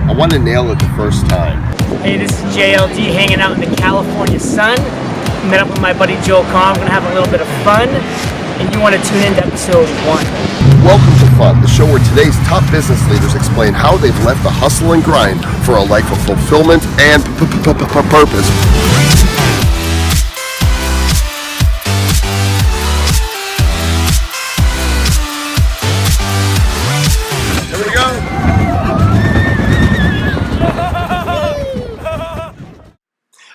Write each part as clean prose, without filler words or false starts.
I want to nail it the first time. Hey, this is JLD hanging out in the California sun. Met up with my buddy Joel Kahn. We're going to have a little bit of fun, and you want to tune in to episode 1. Welcome to Fun, the show where today's top business leaders explain how they've left the hustle and grind for a life of fulfillment and purpose. Here we go.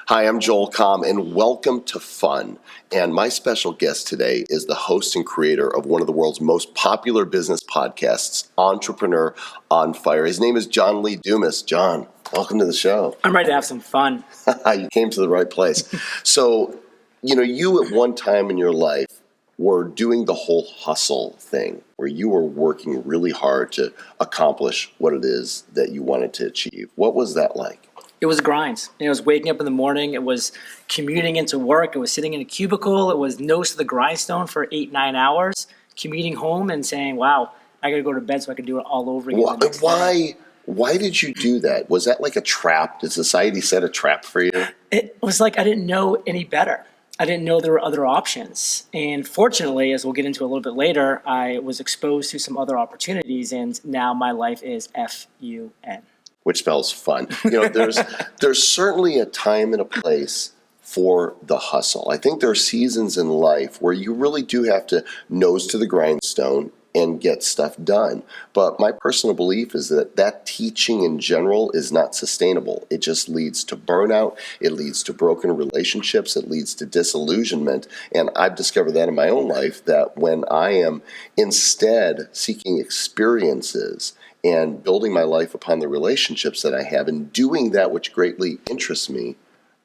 Hi, I'm Joel Kahn, and welcome to Fun. And my special guest today is the host and creator of one of the world's most popular business podcasts, Entrepreneur on Fire. His name is John Lee Dumas. John, welcome to the show. I'm ready to have some fun. You came to the right place. So, you at one time in your life were doing the whole hustle thing, where you were working really hard to accomplish what it is that you wanted to achieve. What was that like? It was grinds. It was waking up in the morning. It was commuting into work. It was sitting in a cubicle. It was nose to the grindstone for 8-9 hours, commuting home and saying, wow, I got to go to bed so I can do it all over again. Why did you do that? Was that like a trap? Did society set a trap for you? It was like I didn't know any better. I didn't know there were other options. And fortunately, as we'll get into a little bit later, I was exposed to some other opportunities, and now my life is F-U-N. Which spells fun. There's certainly a time and a place for the hustle. I think there are seasons in life where you really do have to nose to the grindstone and get stuff done. But my personal belief is that teaching in general is not sustainable. It just leads to burnout. It leads to broken relationships. It leads to disillusionment. And I've discovered that in my own life, that when I am instead seeking experiences and building my life upon the relationships that I have and doing that which greatly interests me,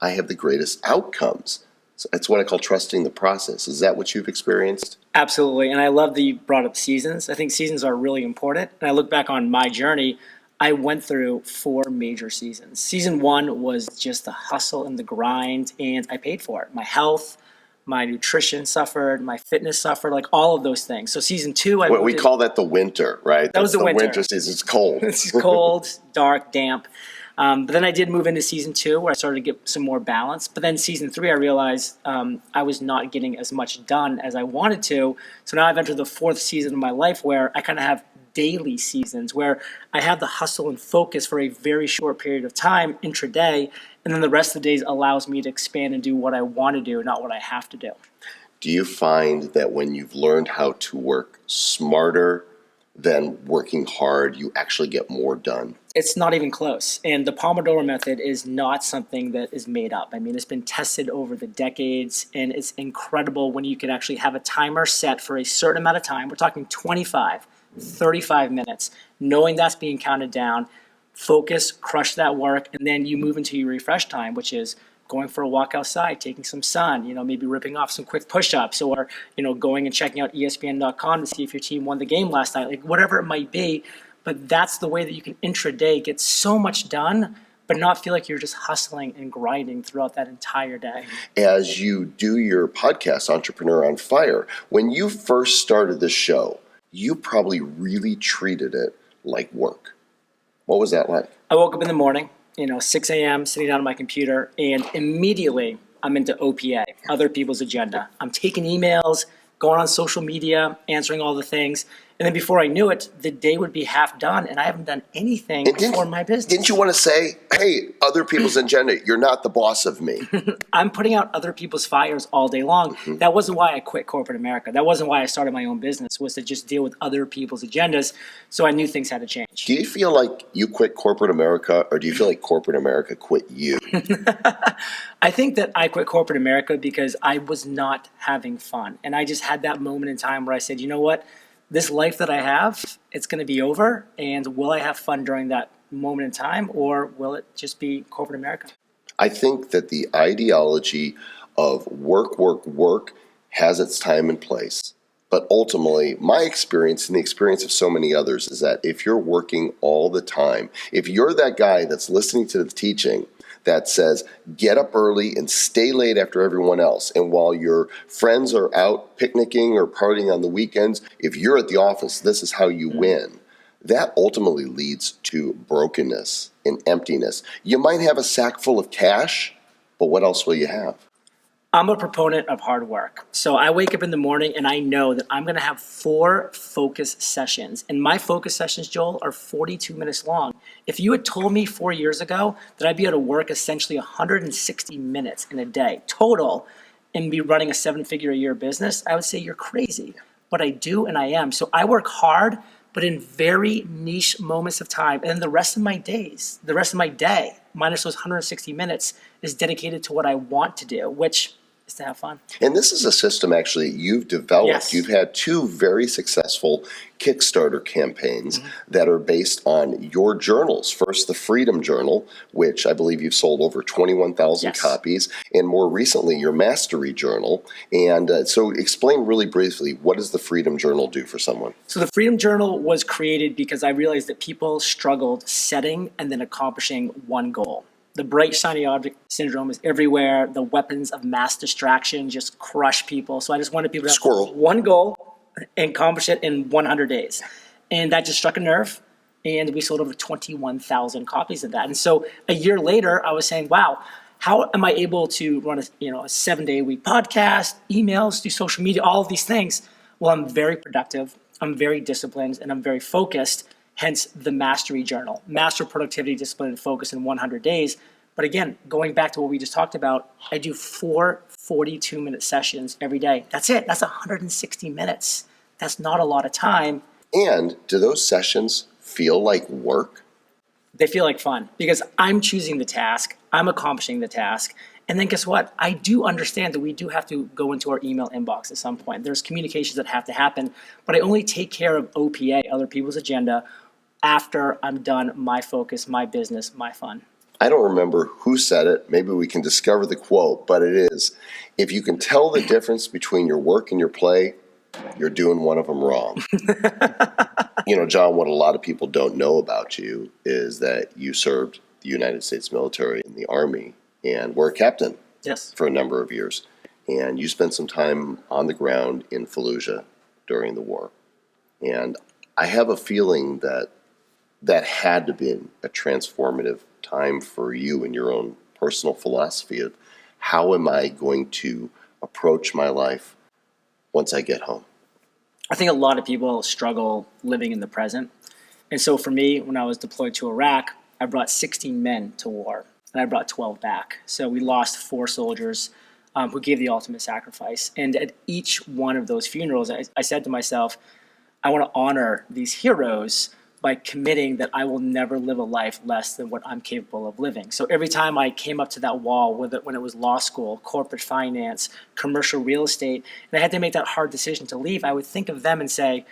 I have the greatest outcomes. So that's what I call trusting the process. Is that what you've experienced? Absolutely. And I love that you brought up seasons. I think seasons are really important. And I look back on my journey, I went through 4 major seasons. Season 1 was just the hustle and the grind, and I paid for it. My health, my nutrition suffered, my fitness suffered, like all of those things. So season 2, we call that the winter, right? That was the winter. Winter season. It's cold. It's cold, dark, damp. But then I did move into season 2, where I started to get some more balance. But then season 3, I realized I was not getting as much done as I wanted to. So now I've entered the 4th season of my life, where I kind of have daily seasons, where I have the hustle and focus for a very short period of time, intraday, and then the rest of the days allows me to expand and do what I want to do, not what I have to do. Do you find that when you've learned how to work smarter than working hard, you actually get more done? It's not even close. And the Pomodoro method is not something that is made up. I mean, it's been tested over the decades, and it's incredible when you can actually have a timer set for a certain amount of time. We're talking 25, 35 minutes, knowing that's being counted down, focus, crush that work, and then you move into your refresh time, which is going for a walk outside, taking some sun, maybe ripping off some quick push-ups, or, going and checking out ESPN.com to see if your team won the game last night, like whatever it might be. But that's the way that you can intraday get so much done, but not feel like you're just hustling and grinding throughout that entire day. As you do your podcast, Entrepreneur on Fire, when you first started the show, you probably really treated it like work. What was that like? I woke up in the morning, 6 a.m., sitting down on my computer, and immediately I'm into OPA, other people's agenda. I'm taking emails, going on social media, answering all the things. And then before I knew it, the day would be half done, and I haven't done anything for my business. Didn't you want to say, hey, other people's agenda, you're not the boss of me? I'm putting out other people's fires all day long. Mm-hmm. That wasn't why I quit corporate America. That wasn't why I started my own business, was to just deal with other people's agendas. So I knew things had to change. Do you feel like you quit corporate America, or do you feel like corporate America quit you? I think that I quit corporate America because I was not having fun. And I just had that moment in time where I said, you know what? This life that I have, it's going to be over, and will I have fun during that moment in time, or will it just be corporate America? I think that the ideology of work has its time and place. But ultimately, my experience and the experience of so many others is that if you're working all the time, if you're that guy that's listening to the teaching that says, get up early and stay late after everyone else, and while your friends are out picnicking or partying on the weekends, if you're at the office, this is how you win. That ultimately leads to brokenness and emptiness. You might have a sack full of cash, but what else will you have? I'm a proponent of hard work. So I wake up in the morning and I know that I'm going to have 4 focus sessions. And my focus sessions, Joel, are 42 minutes long. If you had told me 4 years ago that I'd be able to work essentially 160 minutes in a day total and be running a 7-figure a year business, I would say you're crazy. But I do, and I am. So I work hard, but in very niche moments of time. And then the rest of my days, the rest of my day, minus those 160 minutes, is dedicated to what I want to do, which is to have fun. And this is a system actually you've developed. Yes. You've had 2 very successful Kickstarter campaigns that are based on your journals. First, the Freedom Journal, which I believe you've sold over 21,000 Yes. copies, and more recently, your Mastery Journal. And so explain really briefly, what does the Freedom Journal do for someone? So the Freedom Journal was created because I realized that people struggled setting and then accomplishing one goal. The bright, shiny object syndrome is everywhere. The weapons of mass distraction just crush people. So I just wanted people to Squirrel. have one goal and accomplish it in 100 days. And that just struck a nerve. And we sold over 21,000 copies of that. And so a year later, I was saying, wow, how am I able to run a 7-day-a-week podcast, emails, do social media, all of these things? Well, I'm very productive. I'm very disciplined, and I'm very focused. Hence the Mastery Journal, master productivity, discipline, and focus in 100 days. But again, going back to what we just talked about, I do 4 42-minute sessions every day. That's it. That's 160 minutes. That's not a lot of time. And do those sessions feel like work? They feel like fun because I'm choosing the task. I'm accomplishing the task. And then guess what? I do understand that we do have to go into our email inbox at some point. There's communications that have to happen, but I only take care of OPA, other people's agenda, after I'm done my focus, my business, my fun. I don't remember who said it. Maybe we can discover the quote, but it is, if you can tell the difference between your work and your play, you're doing one of them wrong. John, what a lot of people don't know about you is that you served the United States military in the Army and were a captain Yes. for a number of years. And you spent some time on the ground in Fallujah during the war. And I have a feeling that had to be a transformative time for you in your own personal philosophy of how am I going to approach my life once I get home? I think a lot of people struggle living in the present. And so for me, when I was deployed to Iraq, I brought 16 men to war, and I brought 12 back. So we lost 4 soldiers who gave the ultimate sacrifice. And at each one of those funerals, I said to myself, I want to honor these heroes by committing that I will never live a life less than what I'm capable of living. So every time I came up to that wall, when it was law school, corporate finance, commercial real estate, and I had to make that hard decision to leave, I would think of them and say,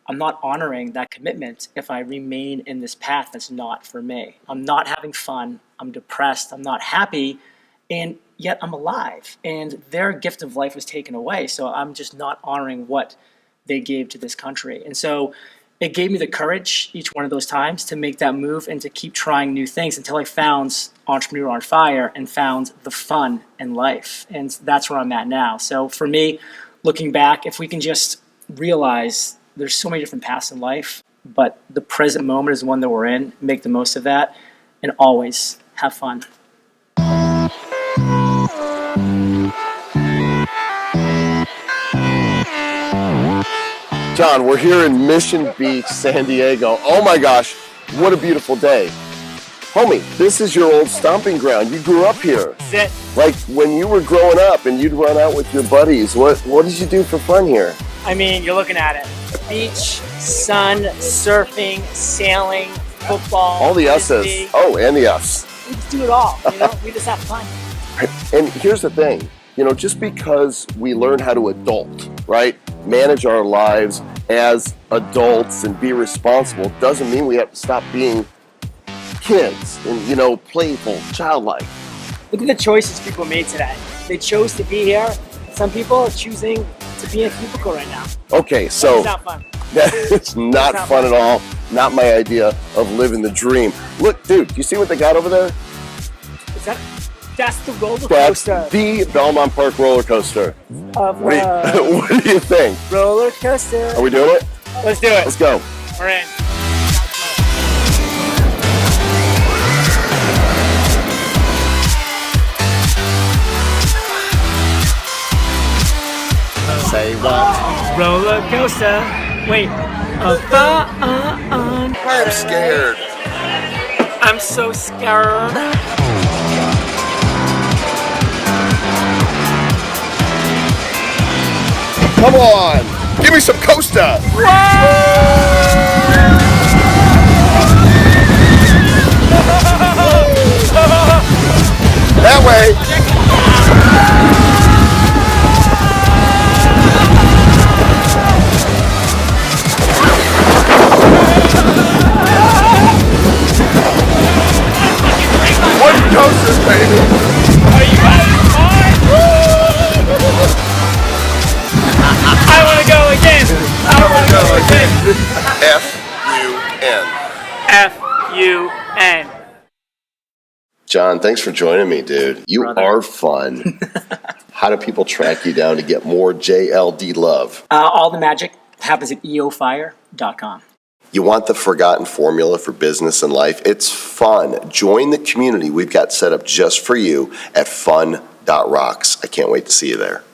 I'm not honoring that commitment if I remain in this path that's not for me. I'm not having fun. I'm depressed. I'm not happy. And yet I'm alive. And their gift of life was taken away. So I'm just not honoring what they gave to this country. And so it gave me the courage each one of those times to make that move and to keep trying new things until I found Entrepreneur on Fire and found the fun in life. And that's where I'm at now. So for me, looking back, if we can just realize there's so many different paths in life, but the present moment is one that we're in, make the most of that, and always have fun. John, we're here in Mission Beach, San Diego. Oh my gosh, what a beautiful day. Homie, this is your old stomping ground. You grew up here. That's it. Like when you were growing up and you'd run out with your buddies, what did you do for fun here? I mean, you're looking at it. Beach, sun, surfing, sailing, football. All the S's. frisbee. Oh, and the F's. We just do it all, We just have fun. And here's the thing, just because we learn how to adult, right? Manage our lives as adults and be responsible doesn't mean we have to stop being kids and, playful, childlike. Look at the choices people made today. They chose to be here. Some people are choosing to be in a cubicle right now. Okay, so It's not fun. it's not fun at all. Not my idea of living the dream. Look, dude, you see what they got over there? That's the roller That's coaster the Belmont Park roller coaster. of What do you think? roller coaster. Are we doing it? Let's do it. Let's go. We're in. roller coaster. Wait, a fun. I'm scared. I'm so scared. Come on, give me some Costa. That way. One coasters, baby. Are you having fun? I want to go again. I want to go again. F-U-N. F-U-N. John, thanks for joining me, dude. You Brother. are fun. How do people track you down to get more JLD love? All the magic happens at eofire.com. You want the forgotten formula for business and life? It's fun. Join the community we've got set up just for you at fun.rocks. I can't wait to see you there.